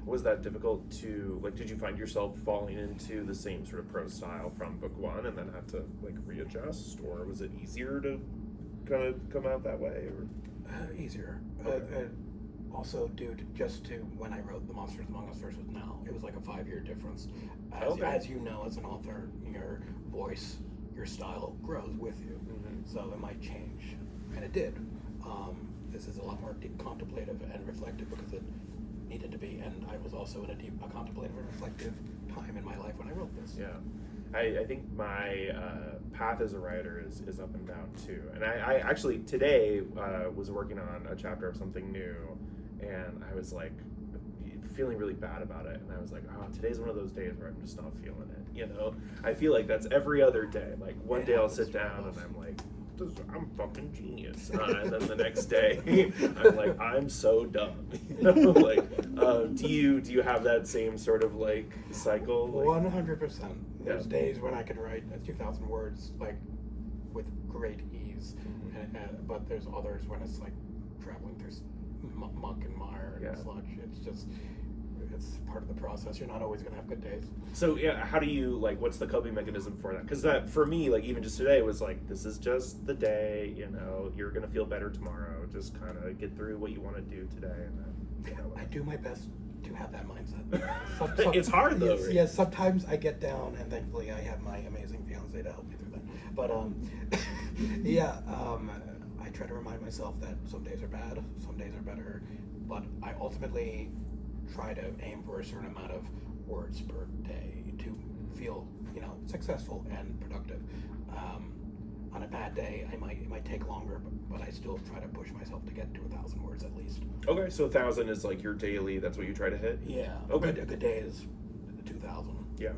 Was that difficult to, like, did you find yourself falling into the same sort of prose style from book one and then had to, like, readjust? Or was it easier to kind of come out that way? Or? Easier. Okay. Also due to when I wrote The Monsters Among Us versus now, it was like a 5-year difference. As you know, as an author, your voice, your style grows with you. Mm-hmm. So it might change, and it did. This is a lot more deep contemplative and reflective because it needed to be, and I was also in a contemplative and reflective time in my life when I wrote this. Yeah. I think my path as a writer is up and down too. And I actually today was working on a chapter of something new, and I was like feeling really bad about it. And I was like, oh, today's one of those days where I'm just not feeling it. You know, I feel like that's every other day. Like one day I'll sit down and I'm like, I'm fucking genius. And then the next day I'm like, I'm so dumb. You know, like, do you have that same sort of like cycle? Like, 100%. There's days when I can write 2,000 words like with great ease, but there's others when it's like traveling through muck and mire and sludge. It's part of the process. You're not always gonna have good days. So yeah, how do you, like, what's the coping mechanism for that? Because that, for me, like, even just today was like, this is just the day, you know, you're gonna feel better tomorrow. Just kind of get through what you want to do today, and then, you know, I do my best to have that mindset. It's hard though. Yes, right? yes, sometimes I get down, and thankfully I have my amazing fiance to help me through that. But I try to remind myself that some days are bad, some days are better, but I ultimately try to aim for a certain amount of words per day to feel, you know, successful and productive. On a bad day, it might take longer, but I still try to push myself to get to 1,000 words at least. Okay, so 1,000 is like your daily. That's what you try to hit. Yeah. Okay. A good day is 2,000. Yeah.